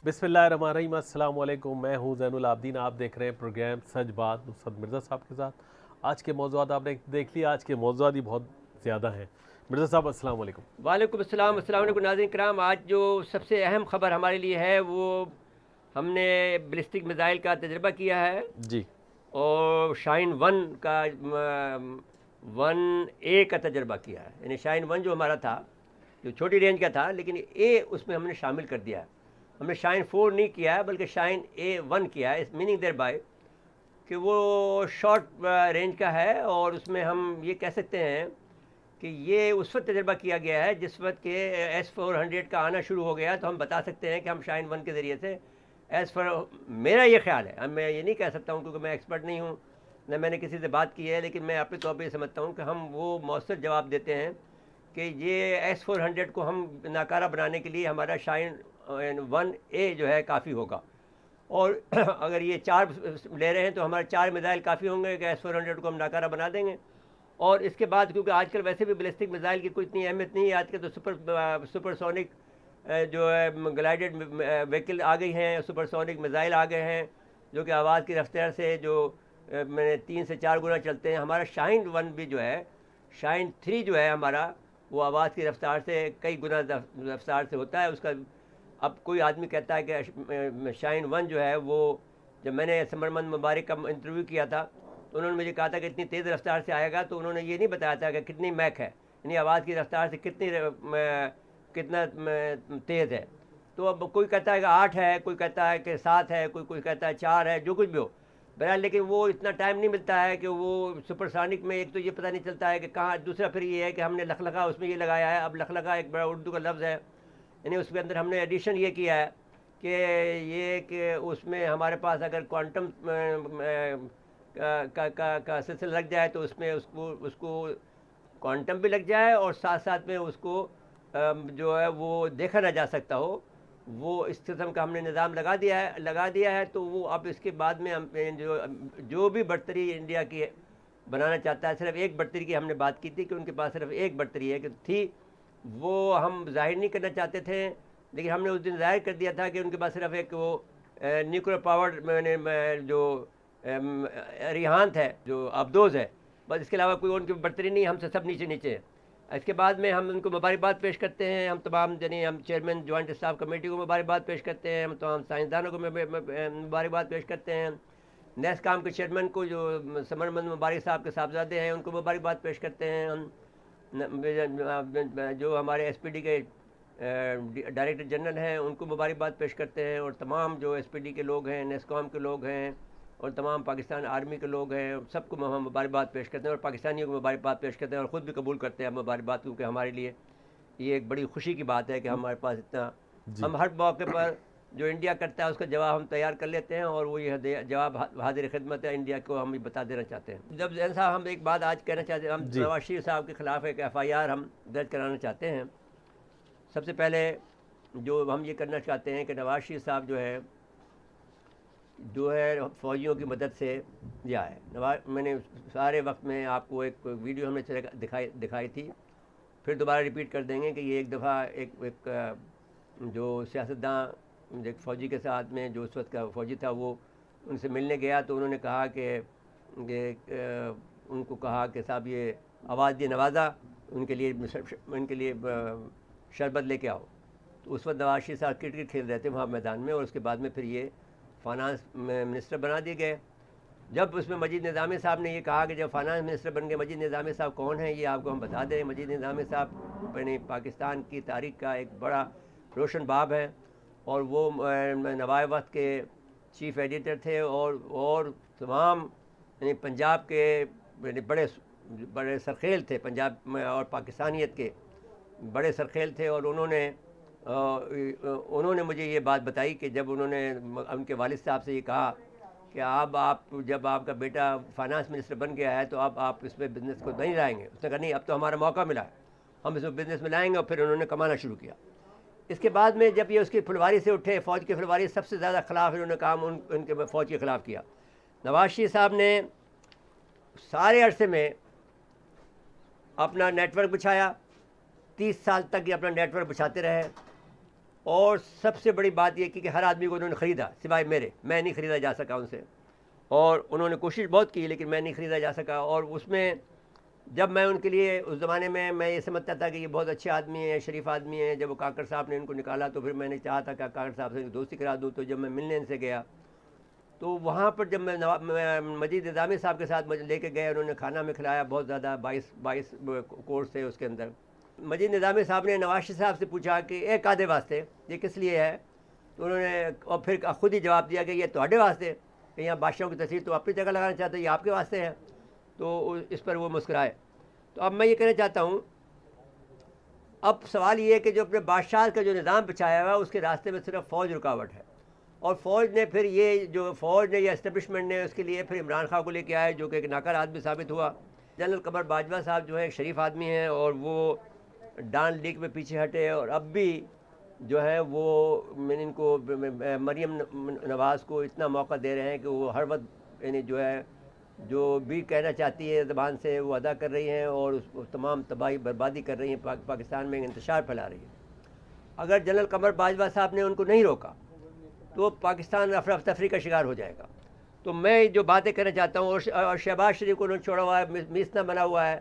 بسم اللہ الرحمن الرحیم. السلام علیکم. میں ہوں زین العابدین. آپ دیکھ رہے ہیں پروگرام سچ بات نصرت مرزا صاحب کے ساتھ. آج کے موضوعات آپ نے دیکھ لیا. آج کے موضوعات ہی بہت زیادہ ہیں. مرزا صاحب السلام علیکم. وعلیکم السلام. السلام علیکم ناظرین کرام. آج جو سب سے اہم خبر ہمارے لیے ہے وہ ہم نے بیلسٹک میزائل کا تجربہ کیا ہے جی اور شاہین ون کا 1A کا تجربہ کیا ہے. یعنی شاہین ون جو ہمارا تھا جو چھوٹی رینج کا تھا لیکن اے اس میں ہم نے شامل کر دیا ہے. ہم نے شاہین 4 نہیں کیا ہے بلکہ شاہین A1 کیا ہے. اس میننگ دیر بائی کہ وہ شارٹ رینج کا ہے اور اس میں ہم یہ کہہ سکتے ہیں کہ یہ اس وقت تجربہ کیا گیا ہے جس وقت کہ S-400 کا آنا شروع ہو گیا. تو ہم بتا سکتے ہیں کہ ہم شاہین 1 کے ذریعے سے میرا یہ خیال ہے, میں یہ نہیں کہہ سکتا ہوں کیونکہ میں ایکسپرٹ نہیں ہوں, نہ میں نے کسی سے بات کی ہے, لیکن میں اپنے طور پہ یہ سمجھتا ہوں کہ ہم وہ مؤثر جواب دیتے ہیں کہ یہ S-400 کو ہم ناکارہ بنانے کے لیے ہمارا شاہین 1A جو ہے کافی ہوگا. اور اگر یہ 4 لے رہے ہیں تو ہمارے 4 میزائل کافی ہوں گے کہ S-400 کو ہم ناکارہ بنا دیں گے. اور اس کے بعد کیونکہ آج کل ویسے بھی بیلسٹک میزائل کی کوئی اتنی اہمیت نہیں ہے, آج کل تو سپر سونک جو ہے گلائیڈڈ وہیکل آ گئی ہیں, سپر سونک میزائل آ گئے ہیں جو کہ آواز کی رفتار سے جو میں نے 3 سے 4 گنا چلتے ہیں. ہمارا شاہین 1 بھی جو ہے, شاہین 3 جو ہے ہمارا, وہ آواز کی رفتار سے کئی گنا رفتار سے ہوتا ہے اس کا. اب کوئی آدمی کہتا ہے کہ شاہین 1 جو ہے وہ, جب میں نے سمرمند مبارک کا انٹرویو کیا تھا تو انہوں نے مجھے کہا تھا کہ اتنی تیز رفتار سے آئے گا, تو انہوں نے یہ نہیں بتایا تھا کہ کتنی میک ہے, یعنی آواز کی رفتار سے کتنا تیز ہے. تو اب کوئی کہتا ہے کہ 8 ہے, کوئی کہتا ہے کہ 7 ہے, کوئی کہتا ہے 4 ہے, جو کچھ بھی ہو بہرحال. لیکن وہ اتنا ٹائم نہیں ملتا ہے کہ وہ سپر سونک میں ایک تو یہ پتہ نہیں چلتا ہے کہ کہاں, دوسرا پھر یہ ہے کہ ہم نے لخلقہ اس میں یہ لگایا ہے. اب لخلقہ ایک بڑا اردو کا لفظ ہے, یعنی اس کے اندر ہم نے ایڈیشن یہ کیا ہے کہ یہ کہ اس میں ہمارے پاس اگر کوانٹم کا سلسلہ لگ جائے تو اس میں اس کو کوانٹم بھی لگ جائے اور ساتھ ساتھ میں اس کو جو ہے وہ دیکھا نہ جا سکتا ہو. وہ اس قسم کا ہم نے نظام لگا دیا ہے. تو وہ اب اس کے بعد میں ہم جو بھی برتری انڈیا کی بنانا چاہتا ہے, صرف ایک برتری کی ہم نے بات کی تھی کہ ان کے پاس صرف ایک برتری ہے کہ تھی, وہ ہم ظاہر نہیں کرنا چاہتے تھے, لیکن ہم نے اس دن ظاہر کر دیا تھا کہ ان کے پاس صرف ایک وہ نیوکلیر پاورڈ جو ریحانت ہے, جو ابدوز ہے, بس. اس کے علاوہ کوئی ان کی برتری نہیں, ہم سے سب نیچے ہیں. اس کے بعد میں ہم ان کو مبارکباد پیش کرتے ہیں, ہم تمام یعنی ہم چیئرمین جوائنٹ اسٹاف کمیٹی کو مبارکباد پیش کرتے ہیں, ہم تمام سائنسدانوں کو مبارکباد پیش کرتے ہیں, نیس کام کے چیئرمین کو جو سمرمند مبارک صاحب کے صاحبزادے ہیں ان کو مبارکباد پیش کرتے ہیں, ہم جو ہمارے ایس پی ڈی کے ڈائریکٹر جنرل ہیں ان کو مبارکباد پیش کرتے ہیں, اور تمام جو ایس پی ڈی کے لوگ ہیں, نیسکام کے لوگ ہیں, اور تمام پاکستان آرمی کے لوگ ہیں, سب کو ہم مبارکباد پیش کرتے ہیں, اور پاکستانیوں کو مبارکباد پیش کرتے ہیں, اور خود بھی قبول کرتے ہیں مبارکباد, کیونکہ ہمارے لیے یہ ایک بڑی خوشی کی بات ہے کہ ہمارے پاس اتنا, ہم ہر موقع پر جو انڈیا کرتا ہے اس کا جواب ہم تیار کر لیتے ہیں, اور وہ یہ جواب حاضر خدمت ہے انڈیا کو, ہم یہ بتا دینا چاہتے ہیں. جب زین صاحب ہم ایک بات آج کہنا چاہتے ہیں, ہم نواز شریف صاحب کے خلاف ایک FIR ہم درج کرانا چاہتے ہیں. سب سے پہلے جو ہم یہ کرنا چاہتے ہیں کہ نواز شریف صاحب جو ہے فوجیوں کی مدد سے جائے. میں نے سارے وقت میں آپ کو ایک ویڈیو ہم نے دکھائی تھی, پھر دوبارہ ریپیٹ کر دیں گے کہ یہ ایک دفعہ ایک جو سیاستداں ایک فوجی کے ساتھ میں, جو اس وقت کا فوجی تھا, وہ ان سے ملنے گیا تو انہوں نے کہا کہ ان کو کہا کہ صاحب یہ آواز دی نوازا, ان کے لیے شربت لے کے آؤ. تو اس وقت نواز شریف صاحب کرکٹ کھیل رہے تھے وہاں میدان میں, اور اس کے بعد میں پھر یہ فائنانس منسٹر بنا دیے گئے. جب اس میں مجید نظامی صاحب نے یہ کہا کہ جب فائنانس منسٹر بن گئے, مجید نظامی صاحب کون ہیں یہ آپ کو ہم بتا دیں. مجید نظامی صاحب یعنی پاکستان کی تاریخ کا ایک بڑا روشن باب ہے, اور وہ نوائے وقت کے چیف ایڈیٹر تھے, اور تمام یعنی پنجاب کے یعنی بڑے سرخیل تھے, پنجاب میں اور پاکستانیت کے بڑے سرخیل تھے. اور انہوں نے مجھے یہ بات بتائی کہ جب انہوں نے ان کے والد صاحب سے یہ کہا کہ جب آپ کا بیٹا فائنانس منسٹر بن گیا ہے تو اب آپ اس میں بزنس کو نہیں لائیں گے. اس نے کہا نہیں, اب تو ہمارا موقع ملا ہے, ہم اس میں بزنس میں لائیں گے. اور پھر انہوں نے کمانا شروع کیا. اس کے بعد میں جب یہ اس کی پھلواری سے اٹھے, فوج کی پھلواری سب سے زیادہ خلاف انہوں نے کام ان کے فوج کے خلاف کیا. نواز شریف صاحب نے سارے عرصے میں اپنا نیٹ ورک بچھایا, 30 سال تک یہ اپنا نیٹ ورک بچھاتے رہے, اور سب سے بڑی بات یہ کی کہ ہر آدمی کو انہوں نے خریدا سوائے میرے، میں نہیں خریدا جا سکا ان سے، اور انہوں نے کوشش بہت کی لیکن میں نہیں خریدا جا سکا۔ اور اس میں جب میں ان کے لیے اس زمانے میں یہ سمجھتا تھا کہ یہ بہت اچھے آدمی ہیں، شریف آدمی ہیں، جب وہ کاکڑ صاحب نے ان کو نکالا تو پھر میں نے چاہا تھا کہ کاکڑ صاحب سے دوستی کرا دوں۔ تو جب میں ملنے ان سے گیا تو وہاں پر جب میں مجید نظامی صاحب کے ساتھ لے کے گئے، انہوں نے کھانا میں کھلایا بہت زیادہ، 22 کورس تھے اس کے اندر۔ مجید نظامی صاحب نے نواز شریف صاحب سے پوچھا کہ ایک آدھے واسطے یہ کس لیے ہے؟ تو انہوں نے اور پھر خود ہی جواب دیا کہ یہ تہاڈے واسطے، کہ یہاں بادشاہوں کی تصویر تو اپنی جگہ لگانا چاہتے ہیں، یہ آپ کے واسطے ہے۔ تو اس پر وہ مسکرائے۔ تو اب میں یہ کہنا چاہتا ہوں، اب سوال یہ ہے کہ جو اپنے بادشاہ کا جو نظام بچھایا ہوا ہے اس کے راستے میں صرف فوج رکاوٹ ہے، اور فوج نے پھر یہ اسٹیبلشمنٹ نے اس کے لیے پھر عمران خان کو لے کے آئے جو کہ ایک ناکار آدمی ثابت ہوا۔ جنرل قمر باجوہ صاحب جو ہے ایک شریف آدمی ہیں، اور وہ ڈان لیگ میں پیچھے ہٹے، اور اب بھی جو ہے وہ ان کو مریم نواز کو اتنا موقع دے رہے ہیں کہ وہ ہر وقت یعنی جو ہے جو بھی کہنا چاہتی ہے زبان سے وہ ادا کر رہی ہیں، اور اس تمام تباہی بربادی کر رہی ہیں، پاکستان میں انتشار پھیلا رہی ہے۔ اگر جنرل قمر باجوہ صاحب نے ان کو نہیں روکا تو پاکستان افراتفری کا شکار ہو جائے گا۔ تو میں جو باتیں کرنا چاہتا ہوں، اور شہباز شریف کو انہوں نے چھوڑا ہوا ہے، میسنا بنا ہوا ہے،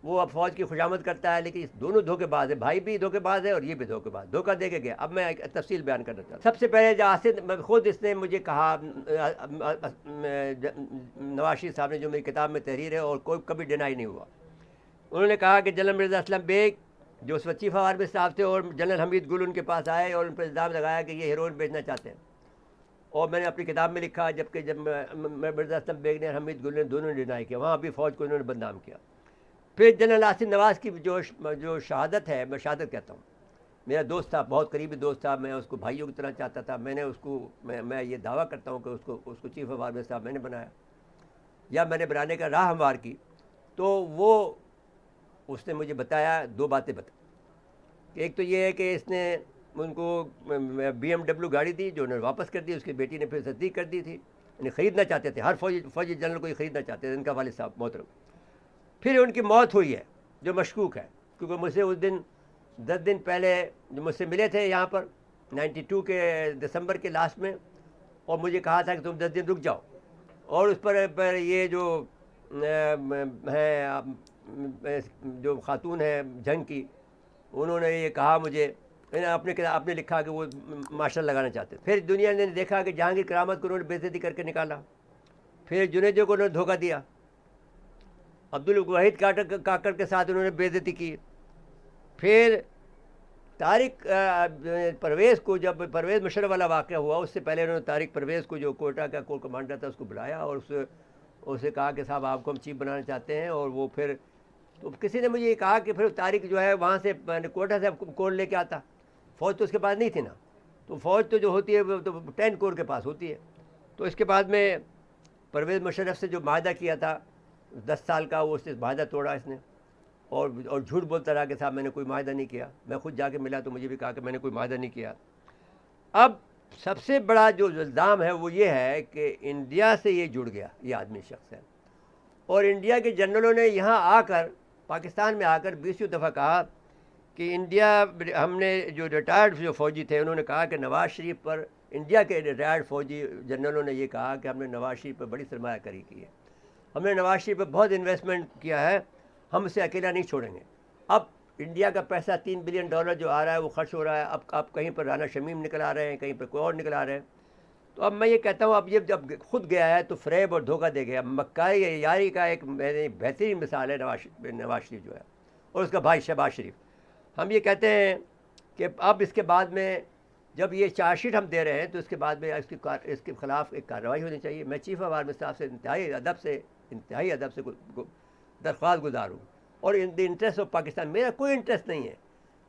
وہ اب فوج کی خوشامد کرتا ہے، لیکن اس دونوں دھوکے باز ہے، بھائی بھی دھوکے باز ہے اور یہ بھی دھوکے باز، دھوکہ دے کے گیا۔ اب میں ایک تفصیل بیان کرنا چاہتا ہوں۔ سب سے پہلے خود اس نے مجھے کہا، نواز شریف صاحب نے، جو میری کتاب میں تحریر ہے اور کوئی کبھی ڈینائی نہیں ہوا، انہوں نے کہا کہ جنرل مرزا اسلم بیگ جو اس وقت چیف آف آرمی اسٹاف تھے، اور جنرل حمید گل ان کے پاس آئے اور ان پر الزام لگایا کہ یہ ہیروئن بیچنا چاہتے ہیں، اور میں نے اپنی کتاب میں لکھا، جبکہ جب مرزا اسلم بیگ نے حمید گل نے دونوں نے ڈینائی کیا، وہاں بھی فوج کو انہوں نے بدنام کیا۔ پھر جنرل آصف نواز کی جو شہادت ہے، میں شہادت کہتا ہوں، میرا دوست تھا، بہت قریبی دوست تھا، میں اس کو بھائیوں کی طرح چاہتا تھا، میں نے اس کو میں یہ دعویٰ کرتا ہوں کہ اس کو چیف آف آرمی اسٹاف میں نے بنایا، یا میں نے بنانے کا راہ ہموار کی۔ تو اس نے مجھے بتایا، دو باتیں بتائیں۔ ایک تو یہ ہے کہ اس نے ان کو BMW گاڑی دی جو انہوں نے واپس کر دی، اس کی بیٹی نے پھر تصدیق کر دی تھی، یعنی خریدنا چاہتے تھے، ہر فوجی جنرل کو یہ خریدنا چاہتے تھے، ان کا والد صاحب محترم۔ پھر ان کی موت ہوئی ہے جو مشکوک ہے، کیونکہ مجھ سے اس دن 10 دن پہلے جو مجھ سے ملے تھے یہاں پر 92 کے دسمبر کے لاسٹ میں، اور مجھے کہا تھا کہ تم 10 دن رک جاؤ، اور اس پر یہ جو ہے جو خاتون ہے جنگ کی، انہوں نے یہ کہا مجھے، آپ نے لکھا کہ وہ مارشل لگانا چاہتے۔ پھر دنیا نے دیکھا کہ جہانگیر کرامت کو انہوں نے بے عزتی کر کے نکالا، پھر جنیدو کو انہوں نے دھوکہ دیا، عبدالواحد کاکڑ کے ساتھ انہوں نے بے عزتی کی، پھر طارق پرویز کو، جب پرویز مشرف والا واقعہ ہوا اس سے پہلے انہوں نے طارق پرویز کو جو کوئٹہ کا کور کمانڈر تھا اس کو بلایا، اور اسے کہا کہ صاحب آپ کو ہم چیف بنانا چاہتے ہیں، اور وہ پھر تو کسی نے مجھے یہ کہا کہ پھر طارق جو ہے وہاں سے کوئٹہ سے کور لے کے آتا، فوج تو اس کے پاس نہیں تھی نا، تو فوج تو جو ہوتی ہے وہ تو 10 کور کے پاس ہوتی ہے۔ تو اس کے بعد میں پرویز مشرف سے جو معاہدہ کیا تھا 10 سال کا، وہ اس سے معاہدہ توڑا اس نے، اور جھوٹ بولتا رہا کہ صاحب میں نے کوئی معاہدہ نہیں کیا۔ میں خود جا کے ملا تو مجھے بھی کہا کہ میں نے کوئی معاہدہ نہیں کیا۔ اب سب سے بڑا جو الزام ہے وہ یہ ہے کہ انڈیا سے یہ جڑ گیا، یہ آدمی شخص ہے، اور انڈیا کے جنرلوں نے یہاں آ کر، پاکستان میں آ کر 20 دفعہ کہا کہ انڈیا، ہم نے جو ریٹائرڈ جو فوجی تھے انہوں نے کہا کہ نواز شریف پر، انڈیا کے ریٹائرڈ فوجی جنرلوں نے یہ کہا کہ ہم نے نواز شریف پر بڑی سرمایہ کاری کی ہے، ہم نے نواز شریف پر بہت انویسٹمنٹ کیا ہے، ہم اسے اکیلا نہیں چھوڑیں گے۔ اب انڈیا کا پیسہ $3 بلین جو آ رہا ہے وہ خرچ ہو رہا ہے، اب کہیں پر رانا شمیم نکل آ رہے ہیں، کہیں پر کوئی اور نکل آ رہے ہیں۔ تو اب میں یہ کہتا ہوں، اب یہ جب خود گیا ہے تو فریب اور دھوکہ دے گیا۔ مکائی یاری کا ایک بہترین مثال ہے نواز شریف جو ہے، اور اس کا بھائی شہباز شریف۔ ہم یہ کہتے ہیں کہ اب اس کے بعد میں جب یہ چارج شیٹ ہم دے رہے ہیں تو اس کے بعد میں اس کے خلاف ایک کارروائی ہونی چاہیے۔ میں چیف آف آرمی اسٹاف سے انتہائی ادب سے درخواست گزار ہوں، اور ان دی انٹرسٹ آف پاکستان، میرا کوئی انٹرسٹ نہیں ہے،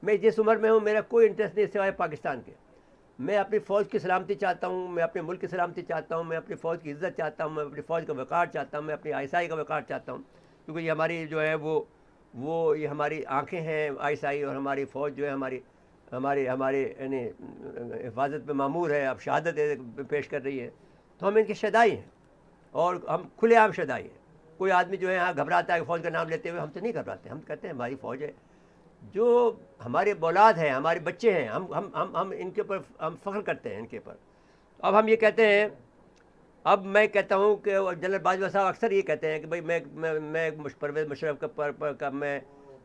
میں جس عمر میں ہوں میرا کوئی انٹرسٹ نہیں سوائے پاکستان کے۔ میں اپنی فوج کی سلامتی چاہتا ہوں، میں اپنے ملک کی سلامتی چاہتا ہوں، میں اپنی فوج کی عزت چاہتا ہوں، میں اپنی فوج کا وقار چاہتا ہوں، میں اپنی آئی کا وقار چاہتا ہوں، کیونکہ یہ ہماری جو ہے وہ یہ ہماری آنکھیں ہیں آئی، اور ہماری فوج جو ہے ہماری یعنی حفاظت پہ مامور ہے، اب شہادت پیش کر رہی ہے، تو ہم ان کے شہدائی ہیں، اور ہم کھلے عام شہدائی ہیں۔ کوئی آدمی جو ہے یہاں گھبراتا ہے فوج کا نام لیتے ہوئے، ہم تو نہیں گھبراتے، ہم کہتے ہیں ہماری فوج ہے، جو ہمارے اولاد ہیں, ہمارے بچے ہیں, ہم ان کے اوپر ہم فخر کرتے ہیں ان کے اوپر. اب ہم یہ کہتے ہیں, اب میں کہتا ہوں کہ جنرل باجوہ صاحب اکثر یہ کہتے ہیں کہ بھائی میں پرویز مشرف کا میں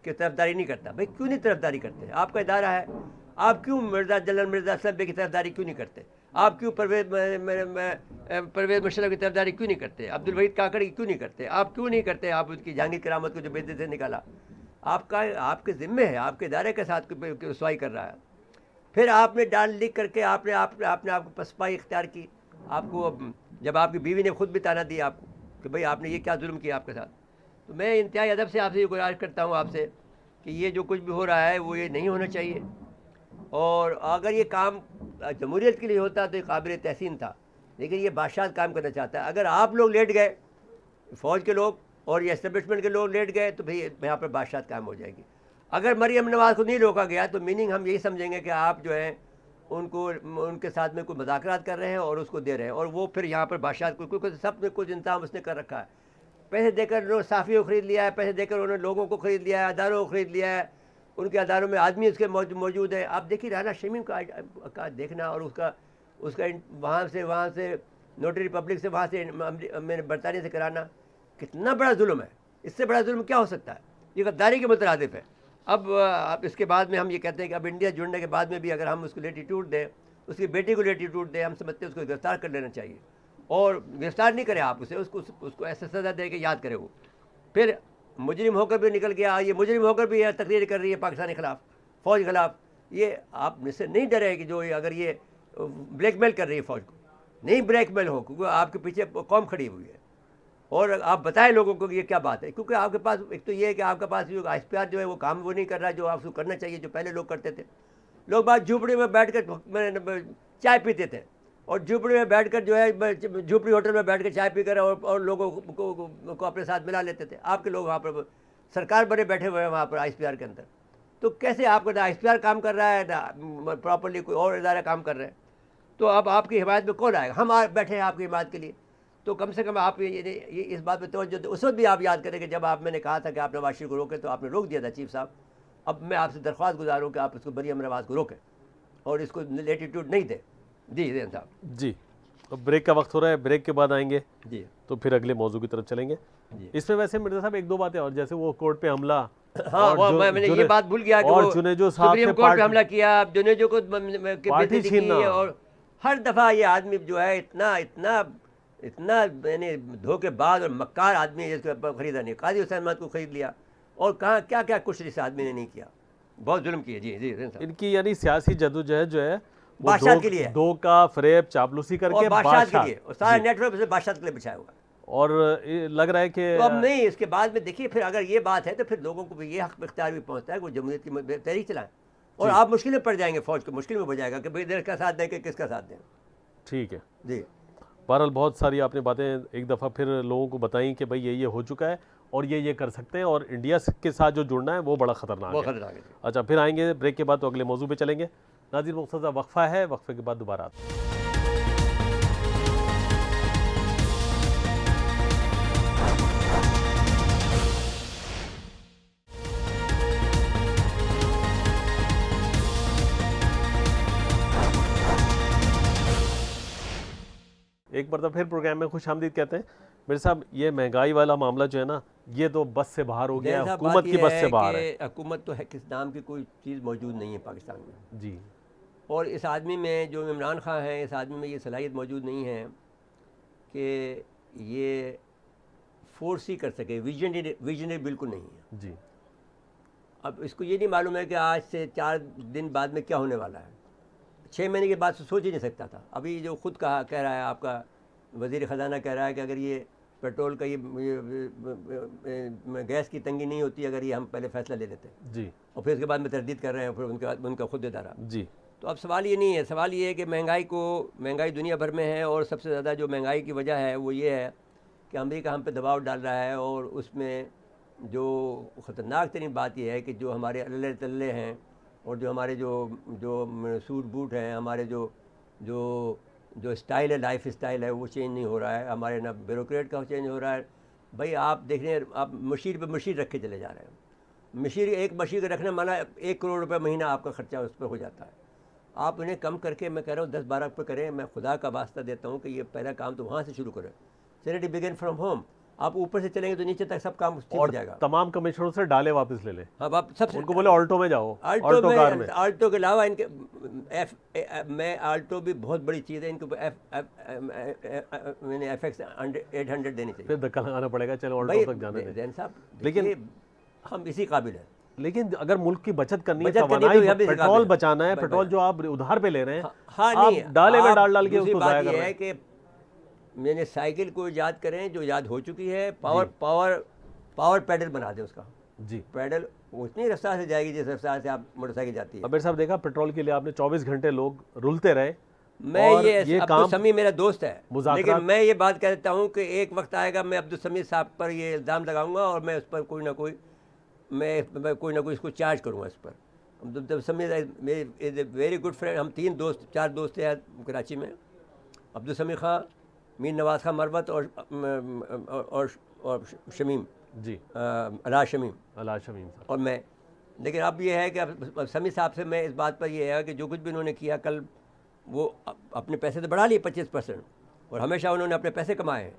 کی طرفداری نہیں کرتا. بھائی کیوں نہیں طرفداری کرتے؟ آپ کا ادارہ ہے, آپ کیوں جنرل مرزا اسلم بے کی طرفداری کیوں نہیں کرتے؟ آپ کیوں پرویز مشرف کی طرفداری کیوں نہیں کرتے؟ عبدالوحید کاکڑ کی کیوں نہیں کرتے؟ آپ کیوں نہیں کرتے؟ آپ اس کی جہانگیر کرامت کو جو بے سے نکالا, آپ کے ذمے ہے, آپ کے ادارے کے ساتھ رسوائی کر رہا ہے. پھر آپ نے ڈال لکھ کر کے آپ نے پسپائی اختیار کی. آپ کو جب آپ کی بیوی نے خود بھی تانا دیا آپ کو کہ بھئی آپ نے یہ کیا ظلم کیا آپ کے ساتھ. تو میں انتہائی ادب سے آپ سے یہ گزارش کرتا ہوں آپ سے کہ یہ جو کچھ بھی ہو رہا ہے وہ یہ نہیں ہونا چاہیے. اور اگر یہ کام جمہوریت کے لیے ہوتا تو یہ قابل تحسین تھا, لیکن یہ بادشاہ کام کرنا چاہتا ہے. اگر آپ لوگ لیٹ گئے, فوج کے لوگ اور یہ اسٹیبلشمنٹ کے لوگ لیٹ گئے, تو بھئی یہاں پر بادشاہ کام ہو جائے گی. اگر مریم نواز کو نہیں روکا گیا تو میننگ ہم یہی سمجھیں گے کہ آپ جو ہیں ان کے ساتھ میں کوئی مذاکرات کر رہے ہیں اور اس کو دے رہے ہیں, اور وہ پھر یہاں پر بادشاہ کو سب نے کچھ انتظام اس نے کر رکھا ہے. پیسے دے کر انہوں نے صحافی کو خرید لیا ہے, پیسے دے کر انہوں نے لوگوں کو خرید لیا ہے, اداروں کو خرید لیا ہے, ان کے اداروں میں آدمی اس کے موجود ہیں. آپ دیکھیے رانا شمیم کا دیکھنا, اور اس کا وہاں سے نوٹری ریپبلک سے وہاں سے میں نے برطانیہ سے کرانا, کتنا بڑا ظلم ہے. اس سے بڑا ظلم کیا ہو سکتا ہے؟ یہ غداری کے مترادف ہے. اب اس کے بعد میں ہم یہ کہتے ہیں کہ اب انڈیا جڑنے کے بعد میں بھی اگر ہم اس کو لیٹیٹیوڈ دیں, اس کی بیٹی کو لیٹیٹیوڈ دیں, ہم سمجھتے ہیں اس کو گرفتار کر لینا چاہیے. اور گرفتار نہیں کریں آپ اسے, اس کو ایسا سزا دے کے یاد کرے. وہ پھر مجرم ہو کر بھی نکل گیا, یہ مجرم ہو کر بھی یہ تقریر کر رہی ہے پاکستان کے خلاف, فوج کے خلاف. یہ آپ مجھ سے نہیں ڈرے کہ جو اگر یہ بلیک میل کر رہی ہے فوج کو, نہیں بلیک میل ہو, کیونکہ آپ کے پیچھے قوم کھڑی ہوئی ہے. اور آپ بتائیں لوگوں کو کہ یہ کیا بات ہے, کیونکہ آپ کے پاس ایک تو یہ ہے کہ آپ کے پاس جو آئی پی آر جو ہے وہ کام وہ نہیں کر رہا جو آپ کو کرنا چاہیے, جو پہلے لوگ کرتے تھے. لوگ بعد جھوپڑی میں بیٹھ کر چائے پیتے تھے, اور جھوپڑی میں بیٹھ کر جو ہے جھوپڑی ہوٹل میں بیٹھ کر چائے پی کر اور لوگوں کو اپنے ساتھ ملا لیتے تھے. آپ کے لوگ وہاں پر سرکار بنے بیٹھے ہوئے ہیں وہاں پر آئی پی آر کے اندر. تو کیسے آپ کا آئی پی آر کام کر رہا ہے نہ پراپرلی کوئی اور ادارہ کام کر رہے ہیں؟ تو اب آپ کی حمایت میں کون آئے گا؟ ہم بیٹھے ہیں آپ کی حمایت کے لیے. تو کم سے کم آپ یہ اس بات پہ توجہ دیں. اس وقت بھی آپ یاد کریں کہ جب میں نے کہا تھا کہ آپ نواز شریف کو روکیں تو آپ نے روک دیا تھا چیف صاحب. اب میں آپ سے درخواست گزار ہوں کہ آپ اس کو مریم نواز کو روکیں اور اس کو لیٹیٹیوڈ نہیں دیں. جی زین صاحب. جی, اب بریک کا وقت ہو رہا ہے, بریک کے بعد آئیں گے جی تو پھر اگلے موضوع کی طرف چلیں گے. جی اس میں ویسے مرزا صاحب ایک دو باتیں اور, جیسے وہ کورٹ پہ حملہ, ہاں وہ میں نے یہ بات بھول گیا کہ اور وہ جنیجو صاحب سپریم سے کورٹ پہ حملہ کیا, جنیجو کو پارٹی چھیننا. اور ہر دفعہ یہ آدمی جو ہے اتنا یعنی دھوکے باز اور مکار آدمی ہے, جس کو خریدا نہیں. قاضی حسین احمد کو خرید لیا, اور کہاں کیا کیا کچھ اس آدمی نے نہیں کیا, بہت ظلم کیا. جی جی ان کی یعنی سیاسی جدوجہد جو ہے وہ بادشاہ کے لیے, دھوکہ فریب چاپلوسی کر کے بادشاہ کے لیے, اور سارا نیٹ ورک بادشاہ کے لیے بچھایا ہوا. اور لگ رہا ہے کہ تو اب نہیں, اس کے بعد میں دیکھیے پھر اگر یہ بات ہے تو پھر لوگوں کو بھی یہ حق اختیار بھی پہنچتا ہے کہ وہ جمہوریت کی تحریک چلائیں, اور آپ مشکل میں پڑ جائیں گے, فوج کو مشکل میں ہو جائے گا کہ بھائی ادھر کا ساتھ دیں کہ کس کا ساتھ دیں. ٹھیک ہے. جی بہرحال بہت ساری آپ نے باتیں ایک دفعہ پھر لوگوں کو بتائیں کہ بھئی یہ ہو چکا ہے اور یہ کر سکتے ہیں, اور انڈیا کے ساتھ جو جڑنا ہے وہ بڑا خطرناک ہے. اچھا, پھر آئیں گے بریک کے بعد تو اگلے موضوع پہ چلیں گے. ناظرین مختصر وقفہ ہے, وقفے کے بعد دوبارہ آتے ہیں. ایک مرتبہ پھر پروگرام میں خوش آمدید کہتے ہیں. میرے صاحب یہ مہنگائی والا معاملہ جو ہے نا, یہ تو بس سے باہر ہو گیا, حکومت کی بس سے باہر ہے. حکومت تو ہے, کس نام کی کوئی چیز موجود نہیں ہے پاکستان میں. جی, اور اس آدمی میں جو عمران خان ہے, اس آدمی میں یہ صلاحیت موجود نہیں ہے کہ یہ فورس ہی کر سکے. ویژنری بالکل نہیں ہے. جی, اب اس کو یہ نہیں معلوم ہے کہ آج سے 4 دن بعد میں کیا ہونے والا ہے. 6 مہینے کے بعد سے سوچ ہی نہیں سکتا تھا. ابھی جو خود کہہ رہا ہے آپ کا وزیر خزانہ کہہ رہا ہے کہ اگر یہ پیٹرول کا یہ گیس کی تنگی نہیں ہوتی اگر یہ ہم پہلے فیصلہ لے لیتے. جی, اور پھر اس کے بعد میں تردید کر رہے ہیں, پھر ان کا خود ادارہ. جی, تو اب سوال یہ نہیں ہے, سوال یہ ہے کہ مہنگائی دنیا بھر میں ہے, اور سب سے زیادہ جو مہنگائی کی وجہ ہے وہ یہ ہے کہ امریکہ ہم پہ دباؤ ڈال رہا ہے. اور اس میں جو خطرناک ترین بات یہ ہے کہ جو ہمارے اللہ تلے ہیں, اور جو ہمارے جو سوٹ بوٹ ہیں, ہمارے جو اسٹائل ہے, لائف اسٹائل ہے, وہ چینج نہیں ہو رہا ہے. ہمارے نہ بیوروکریٹ کا چینج ہو رہا ہے. بھائی آپ دیکھ رہے ہیں, آپ مشیر پہ مشیر رکھ کے چلے جا رہے ہیں. مشیر ایک مشیر کا رکھنا مانا 1 کروڑ روپے مہینہ آپ کا خرچہ اس پر ہو جاتا ہے. آپ انہیں کم کر کے میں کہہ رہا ہوں 10-12 روپے کریں. میں خدا کا واسطہ دیتا ہوں کہ یہ پہلا کام تو وہاں سے شروع کریں. Charity begin from home. آپ اوپر سے چلیں گے تو نیچے تک سب کام ٹھیک ہو جائے گا. تمام کمیشنروں سے ڈالے واپس لے لیں. ہاں آپ سب سے ان کو بولے آلٹو میں جاؤ, آلٹو کار میں. آلٹو کے علاوہ ان کے میں آلٹو بھی بہت بڑی چیز ہے. ان کو میں نے FX 800 دینی چاہیے. پھر دھکا لگانا پڑے گا, چلو آلٹو تک جانے دیں. زین صاحب لیکن ہم اسی قابل ہیں. لیکن اگر ملک کی بچت کرنی ہے, بچت کرنی توانائی, تو یہاں بھی پیٹرول بچانا ہے, پیٹرول جو آپ ادھار پہ لے رہے ہیں, ہاں آپ نہیں ڈالے میں ڈال کے اس دوسری کو بات ضائع کر یہ رہے ہے ہیں. کہ میں نے سائیکل کو ایجاد کریں جو ایجاد ہو چکی ہے. پاور پیڈل بنا دیں اس کا. جی پیڈل اتنی رفتار سے جائے گی جس رفتار سے آپ موٹر سائیکل جاتی ہے. عبیر صاحب دیکھا پیٹرول کے لیے آپ نے 24 گھنٹے لوگ رلتے رہے. میں یہ عبدالسمیع میرا دوست ہے, لیکن میں یہ بات کہتا ہوں کہ ایک وقت آئے گا میں عبدالسمیع صاحب پر یہ الزام لگاؤں گا اور میں اس پر کوئی نہ کوئی اس کو چارج کروں گا اس پر. عبدالسمیع از اے ویری گڈ فرینڈ. ہم 4 دوست ہیں کراچی میں. عبدالسمیع خان, میر نواز خان مروت اور شمیم جی علاء شمیم شمیم صاحب اور میں. لیکن اب یہ ہے کہ سمیع صاحب سے میں اس بات پر یہ ہے کہ جو کچھ بھی انہوں نے کیا کل, وہ اپنے پیسے تو بڑھا لیے 25%, اور ہمیشہ انہوں نے اپنے پیسے کمائے ہیں.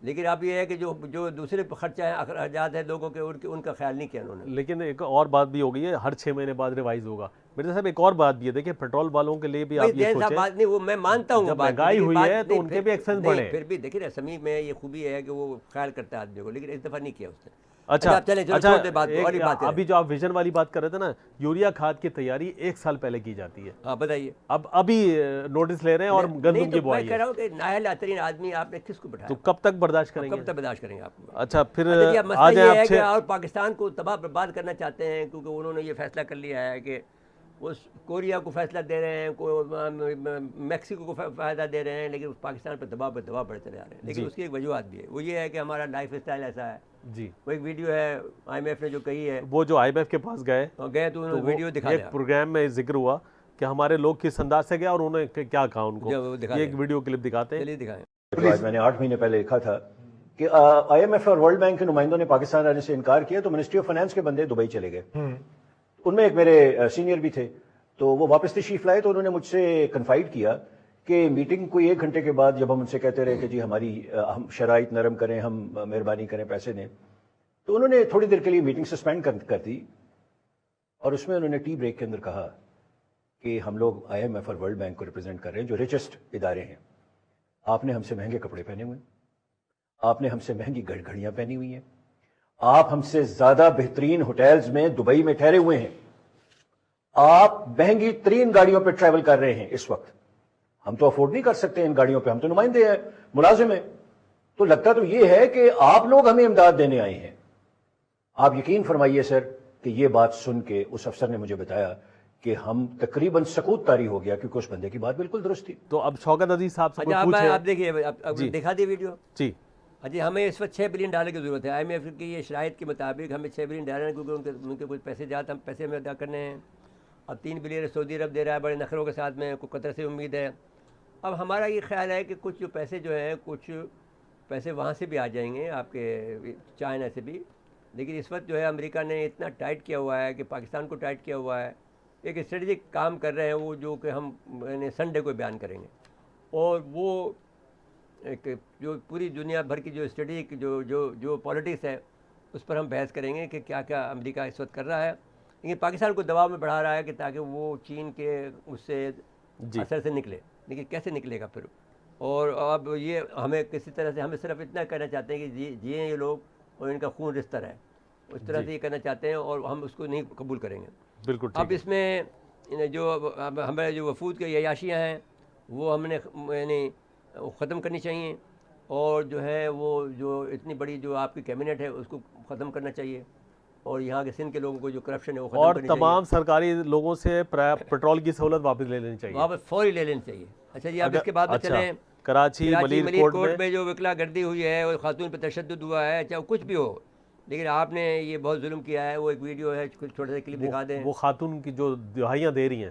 لیکن اب یہ ہے کہ جو دوسرے خرچہ ہیں, اخراجات ہیں لوگوں کے, ان کا خیال نہیں کیا انہوں نے. لیکن ایک اور بات بھی ہو گئی ہے, ہر 6 مہینے بعد ریوائز ہوگا. مرزا صاحب ایک اور بات بھی ہے, دیکھیں پیٹرول والوں کے لیے بھی آپ یہ سوچیں, بات نہیں, وہ میں مانتا ہوں جب مہنگائی ہوئی ہے تو ان کے بھی ایکسپینس بڑھے. پھر بھی دیکھیے نا, سمیع میں یہ خوبی ہے کہ وہ خیال کرتا ہے آدمی کو, لیکن اس دفعہ نہیں کیا اس نے. اچھا اچھا, ابھی جو آپ ویژن والی بات کر رہے تھے نا, یوریا کھاد کی تیاری 1 سال پہلے کی جاتی ہے. ہاں بتائیے. ابھی نوٹس لے رہے ہیں اور گندم کی بوائی میں کہہ رہا ہوں کہ نااہل ترین آدمی آپ نے کس کو بٹھایا, تو کب تک برداشت کریں گے, کب تک برداشت کریں گے آپ. اچھا پھر مسئلہ یہ ہے کہ اور پاکستان کو تباہ برباد کرنا چاہتے ہیں, کیونکہ انہوں نے یہ فیصلہ کر لیا ہے کہ وہ کوریا کو فیصلہ دے رہے ہیں, میکسیکو کو فائدہ دے رہے ہیں, لیکن پاکستان پہ دباؤ بڑھتے چلے جا رہے ہیں. لیکن اس کی ایک وجوہات بھی ہے, وہ یہ ہے کہ ہمارا لائف اسٹائل ایسا ہے. جی وہ ایک ویڈیو ہے IMF نے جو کہی ہے, وہ جو IMF کے پاس گئے تو انہوں نے ویڈیو دکھا دیا. ایک پروگرام میں ذکر ہوا کہ ہمارے لوگ کس انداز سے گئے اور انہوں نے کیا کہا ان کو, یہ ایک ویڈیو کلپ دکھاتے ہیں. چلیے دکھائیں. میں نے 8 مہینے پہلے لکھا تھا کہ IMF اور ورلڈ بینک کے نمائندوں نے پاکستان آنے سے انکار کیا, تو منسٹری آف فائنانس کے بندے دبئی چلے گئے. ان میں ایک میرے سینئر بھی تھے, تو وہ واپس تشریف لائے, تو انہوں نے مجھ سے کنفائڈ کیا کہ میٹنگ کوئی 1 گھنٹے کے بعد جب ہم ان سے کہتے رہے کہ جی ہم شرائط نرم کریں, ہم مہربانی کریں پیسے دیں, تو انہوں نے تھوڑی دیر کے لیے میٹنگ سسپینڈ کر دی, اور اس میں انہوں نے ٹی بریک کے اندر کہا کہ ہم لوگ IMF اور ورلڈ بینک کو ریپرزینٹ کر رہے ہیں جو ریچسٹ ادارے ہیں. آپ نے ہم سے مہنگے کپڑے پہنے ہوئے ہیں, آپ نے ہم سے مہنگی گھڑیاں پہنی ہوئی ہیں, آپ ہم سے زیادہ بہترین ہوٹلز میں دبئی میں ٹھہرے ہوئے ہیں, آپ مہنگی ترین گاڑیوں پہ ٹریول کر رہے ہیں اس وقت. ہم تو افورڈ نہیں کر سکتے ان گاڑیوں پہ, ہم تو نمائندے ہیں, ملازم ہیں. تو لگتا تو یہ ہے کہ آپ لوگ ہمیں امداد دینے آئے ہیں. آپ یقین فرمائیے سر کہ یہ بات سن کے اس افسر نے مجھے بتایا کہ ہم تقریباً سکوت طاری ہو گیا, کیونکہ اس بندے کی بات بالکل درست تھی. تو اب شوکت عزیز صاحب سے اچھا آپ دیکھیے, دکھا دی ویڈیو. جی جی ہمیں اس وقت $6 بلین کی ضرورت ہے. IMF کی یہ شرائط کے مطابق ہمیں $6 بلین, کیونکہ ان کے کچھ پیسے زیادہ ہم پیسے میں ادا کرنے ہیں. اب 3 بلین سعودی عرب دے رہا ہے بڑے نخروں کے ساتھ میں, کوئی قطر سے امید ہے. اب ہمارا یہ خیال ہے کہ کچھ جو پیسے جو ہیں, کچھ پیسے وہاں سے بھی آ جائیں گے, آپ کے چائنا سے بھی. لیکن اس وقت جو ہے امریکہ نے اتنا ٹائٹ کیا ہوا ہے کہ پاکستان کو ٹائٹ کیا ہوا ہے, ایک اسٹریٹجک کام کر رہے ہیں وہ, جو کہ ہم سنڈے کو بیان کریں گے. اور وہ ایک جو پوری دنیا بھر کی جو اسٹریٹجک جو پالیٹکس ہے اس پر ہم بحث کریں گے کہ کیا کیا امریکہ اس وقت کر رہا ہے. لیکن پاکستان کو دباؤ میں بڑھا رہا ہے کہ تاکہ وہ چین کے اس سے اثر سے نکلے. لیکن کیسے نکلے گا پھر؟ اور اب یہ ہمیں کسی طرح سے, ہمیں صرف اتنا کہنا چاہتے ہیں کہ جییں یہ لوگ اور ان کا خون رشتہ ہے, اس طرح سے یہ کہنا چاہتے ہیں, اور ہم اس کو نہیں قبول کریں گے. بالکل. اب اس میں جو ہمارے جو وفود کے عیاشیاں ہیں وہ ہم نے یعنی ختم کرنی چاہیے, اور جو ہے وہ جو اتنی بڑی جو آپ کی کیبنٹ ہے اس کو ختم کرنا چاہیے, اور یہاں کے سندھ کے لوگوں کو جو کرپشن ہے وہ ختم کرنی چاہیے, اور تمام سرکاری لوگوں سے پیٹرول کی سہولت واپس لے لینی چاہیے, واپس فوری لے لینی چاہیے. اچھا جی, اب اس کے بعد میں چلیں کراچی ملیر کورٹ میں جو وکلا گردی ہوئی ہے اور خاتون پہ تشدد ہوا ہے, چاہے کچھ بھی ہو, لیکن آپ نے یہ بہت ظلم کیا ہے. وہ ایک ویڈیو ہے, چھوٹا سا کلپ دکھا دیں. وہ خاتون کی جو دہائیاں دے رہی ہیں,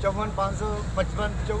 54,555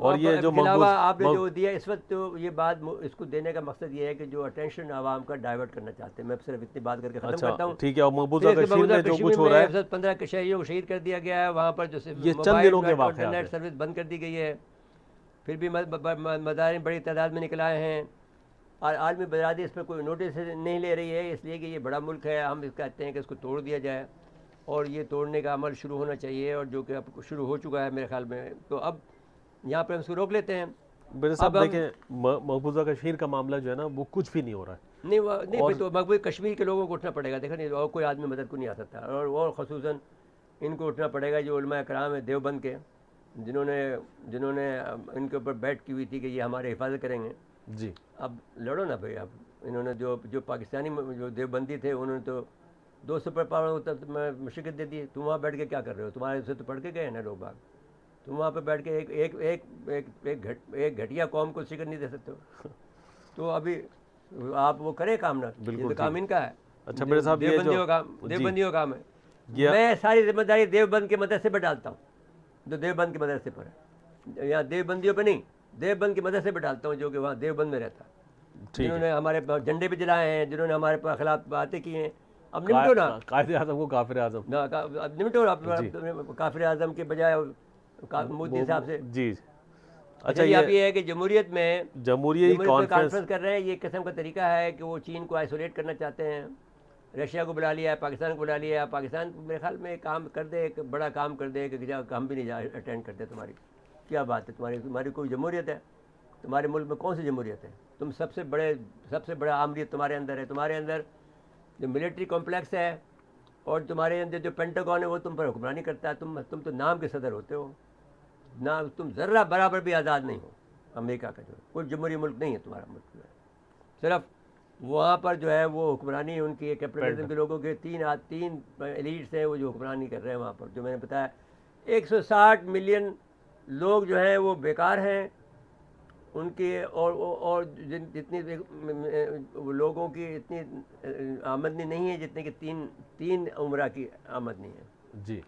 اور یہ جو علاوہ آپ نے مقبوض جو دیا اس وقت، تو یہ بات اس کو دینے کا مقصد یہ ہے کہ جو اٹینشن عوام کا ڈائیورٹ کرنا چاہتے ہیں. میں صرف اتنی بات کر کے ختم کرتا ہوں. ٹھیک ہے. اور مقبوضہ کشمیر میں جو کچھ ہو رہا ہے 15 شہریوں کو شہید کر دیا گیا ہے وہاں پر، جو یہ چند دنوں کے واقعات انٹرنیٹ ہیں. سروس بند کر دی گئی ہے. پھر بھی مظاہرین بڑی تعداد میں نکل آئے ہیں اور عالمی برادری اس پر کوئی نوٹس نہیں لے رہی ہے، اس لیے کہ یہ بڑا ملک ہے. ہم کہتے ہیں کہ اس کو توڑ دیا جائے اور یہ توڑنے کا عمل شروع ہونا چاہیے، اور جو کہ اب شروع ہو چکا ہے میرے خیال میں. تو اب یہاں پہ ہم اس کو روک لیتے ہیں. میرے صاحب دیکھیں مقبوضہ کشمیر کا معاملہ جو ہے نا وہ کچھ بھی نہیں ہو رہا ہے. نہیں تو مقبوضہ کشمیر کے لوگوں کو اٹھنا پڑے گا. دیکھیں نہیں اور کوئی آدمی مدد کو نہیں آ سکتا، اور خصوصاً ان کو اٹھنا پڑے گا جو علماء کرام ہیں دیوبند کے، جنہوں نے ان کے اوپر بیٹ کی ہوئی تھی کہ یہ ہماری حفاظت کریں گے. جی اب لڑو نا بھائی. اب انہوں نے جو پاکستانی جو دیوبندی تھے انہوں نے تو 200 پر پاور میں مشقت دے دی. تم وہاں بیٹھ کے کیا کر رہے ہو؟ تمہارے سے تو پڑھ کے گئے ہیں نا لوگ باغ. تم وہاں پہ بیٹھ کے ایک گھٹیا قوم کو شکست نہیں دے سکتے ہو. تو ابھی آپ وہ کریں کام نہ، بالکل کام ان کا ہے. اچھا میرے صاحب دیوبندیوں کا کام ہے. میں ساری ذمہ داری دیوبند کے مدرسے پہ ڈالتا ہوں، جو دیوبند کے مدرسے پر ہے. یہاں دیوبندیوں پہ نہیں، دیوبند کے مدرسے پہ ڈالتا ہوں جو کہ وہاں دیوبند میں رہتا ہے. جنہوں نے ہمارے جھنڈے پہ جلائے ہیں، جنہوں نے ہمارے خلاف باتیں کی ہیں. اب نمٹو نا قائد اعظم کو کافر اعظم. اب نمٹو کافر اعظم کے بجائے مودی صاحب سے. جی اچھا یہ ہے کہ جمہوریت میں جمہوریت کانفرنس کر رہے ہیں. یہ قسم کا طریقہ ہے کہ وہ چین کو آئسولیٹ کرنا چاہتے ہیں. رشیا کو بلا لیا ہے، پاکستان کو بلا لیا ہے. پاکستان میرے خیال میں کام کر دے، ایک بڑا کام کر دے کہ ہم بھی نہیں اٹینڈ کرتے. تمہاری کیا بات ہے؟ تمہاری کوئی جمہوریت ہے؟ تمہارے ملک میں کون سی جمہوریت ہے؟ تم سب سے بڑا آمریت تمہارے اندر ہے. تمہارے اندر جو ملٹری کمپلیکس ہے اور تمہارے اندر جو پینٹاگون ہے وہ تم پر حکمرانی کرتا ہے. تم تو نام کے صدر ہوتے ہو، نہ تم ذرہ برابر بھی آزاد نہیں ہو. امریکہ کا جو ہے کوئی جمہوری ملک نہیں ہے تمہارا ملک جو ہے. صرف وہاں پر جو ہے وہ حکمرانی ان کی کیپٹلزم کے لوگوں کے تین ایلیٹس ہیں وہ جو حکمرانی کر رہے ہیں وہاں پر. جو میں نے بتایا 160 ملین لوگ جو ہیں وہ بیکار ہیں ان کے، اور جتنی لوگوں کی اتنی آمدنی نہیں ہے جتنے کہ تین عمرہ کی آمدنی ہے. جی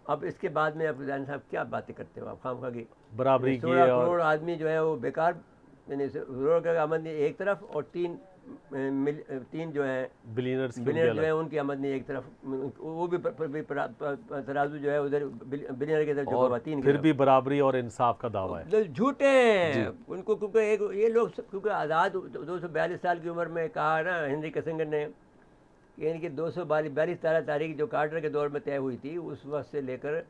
اب اس کے بعد میں آپ جان صاحب کیا باتیں کرتے ہو آپ خواہ کی برابری کی. 16 کروڑ آدمی جو ہے وہ بیکار، یعنی کروڑ کا آمدنی ایک طرف اور تین جو ہیں بلینئرز جو ہیں ان کی آمدنی ایک طرف. وہ بھی ترازو جو ہے ادھر بلینئر کی طرف جو خواتین پھر بھی برابری اور انصاف کا دعویٰ ہے. جھوٹے ہیں ان کو، کیونکہ یہ لوگ کیونکہ آزاد 242 سال کی عمر میں کہا نا ہنری کسنگر نے کہ ان کی 242 تاریخ جو کارٹر کے دور میں طے ہوئی تھی اس وقت سے لے کر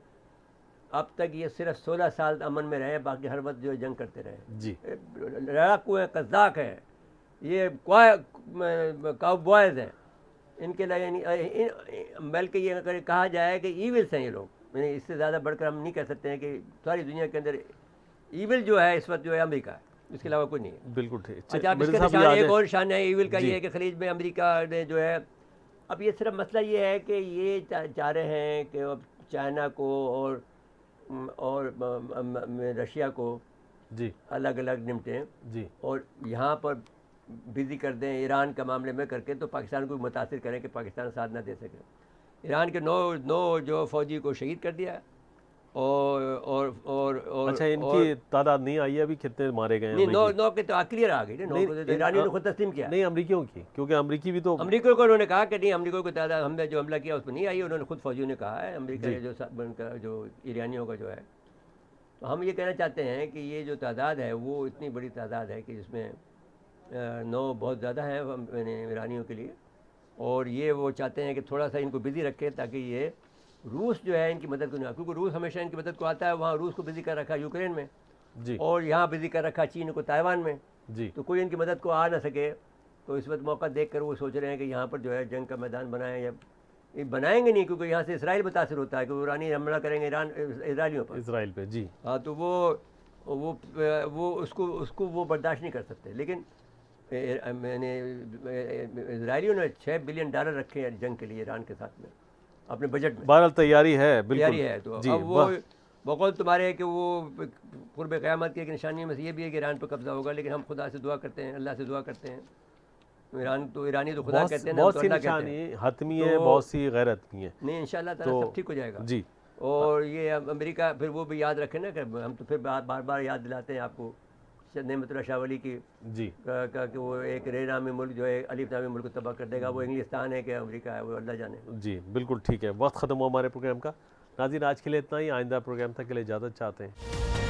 اب تک یہ صرف 16 سال امن میں رہے، باقی ہر وقت جو جنگ کرتے رہے. جی لڑاکو ہیں، قذاق ہیں، یہ کاؤ بوائز ہیں. ان کے لیے بلکہ یہ اگر کہا جائے کہ ایولس ہیں یہ لوگ، یعنی اس سے زیادہ بڑھ کر ہم نہیں کہہ سکتے ہیں کہ ساری دنیا کے اندر ایول جو ہے اس وقت جو ہے امریکہ ہے، اس کے علاوہ کوئی نہیں ہے. بالکل ٹھیک. اچھا اب اس کا نشان ایک اور نشان ہے ایول کا یہ ہے کہ خلیج میں امریکہ نے جو ہے، اب یہ صرف مسئلہ یہ ہے کہ یہ چاہ رہے ہیں کہ اب چائنا کو اور رشیا کو جی الگ الگ نمٹیں جی، اور یہاں پر بزی کر دیں ایران کا معاملے میں کر کے، تو پاکستان کو متاثر کریں کہ پاکستان ساتھ نہ دے سکے. ایران کے 9 جو فوجی کو شہید کر دیا اور اچھا ان کی تعداد نہیں آئی ہے ابھی کتنے مارے گئے ہیں؟ 9 کے تو کلیئر آ گئی نا. 9 کو ایرانیوں نے خود تسلیم کیا. نہیں امریکیوں کی، کیونکہ امریکی بھی تو امریکیوں کو انہوں نے کہا کہ نہیں امریکوں کو تعداد ہم نے جو حملہ کیا اس پہ نہیں آئی. انہوں نے خود فوجیوں نے کہا ہے امریکہ جو ایرانیوں کا جو ہے. تو ہم یہ کہنا چاہتے ہیں کہ یہ جو تعداد ہے وہ اتنی بڑی تعداد ہے کہ جس میں 9 بہت زیادہ ہیں ایرانیوں کے لیے، اور یہ وہ چاہتے ہیں کہ تھوڑا سا ان کو بزی رکھے تاکہ یہ روس جو ہے ان کی مدد کو نہیں، کیونکہ روس ہمیشہ ان کی مدد کو آتا ہے. وہاں روس کو بزی کر رکھا یوکرین میں جی، اور یہاں بزی کر رکھا چین کو تائیوان میں. جی تو کوئی ان کی مدد کو آ نہ سکے، تو اس وقت موقع دیکھ کر وہ سوچ رہے ہیں کہ یہاں پر جو ہے جنگ کا میدان بنائیں. یا یہ بنائیں گے نہیں کیونکہ یہاں سے اسرائیل متاثر ہوتا ہے کہ وہ ایرانی حملہ کریں گے اسرائیلیوں پر، اسرائیل پہ. جی ہاں تو وہ اس کو وہ برداشت نہیں کر سکتے. لیکن میں نے اسرائیلیوں نے $6 بلین رکھے ہیں جنگ کے لیے ایران کے ساتھ میں اپنے بجٹ میں. بہرحال تیاری ہے، بالکل تیاری ہے. تو اب وہ بقول تمہارے کہ وہ قرب قیامت کی ایک نشانی میں سے یہ بھی ہے کہ ایران پہ قبضہ ہوگا. لیکن ہم خدا سے دعا کرتے ہیں، اللہ سے دعا کرتے ہیں. ایرانی تو خدا کہتے ہیں، بہت سی نشانی حتمی ہے، بہت سی غیر حتمی ہے. نہیں انشاءاللہ تعالیٰ سب ٹھیک ہو جائے گا. جی اور یہ امریکہ پھر وہ بھی یاد رکھے نا کہ ہم تو پھر بار بار یاد دلاتے ہیں آپ کو نعمت اللہ شاہ ولی کی جی کہ وہ ایک رے نامی ملک جو ہے الف نامی ملک کو تباہ کر دے گا، وہ انگلستان ہے کہ امریکہ ہے، وہ اللہ جانے۔ جی بالکل ٹھیک ہے، وقت ختم ہوا ہمارے پروگرام کا۔ ناظرین آج کے لیے اتنا ہی، آئندہ پروگرام تک کے لیے اجازت چاہتے ہیں۔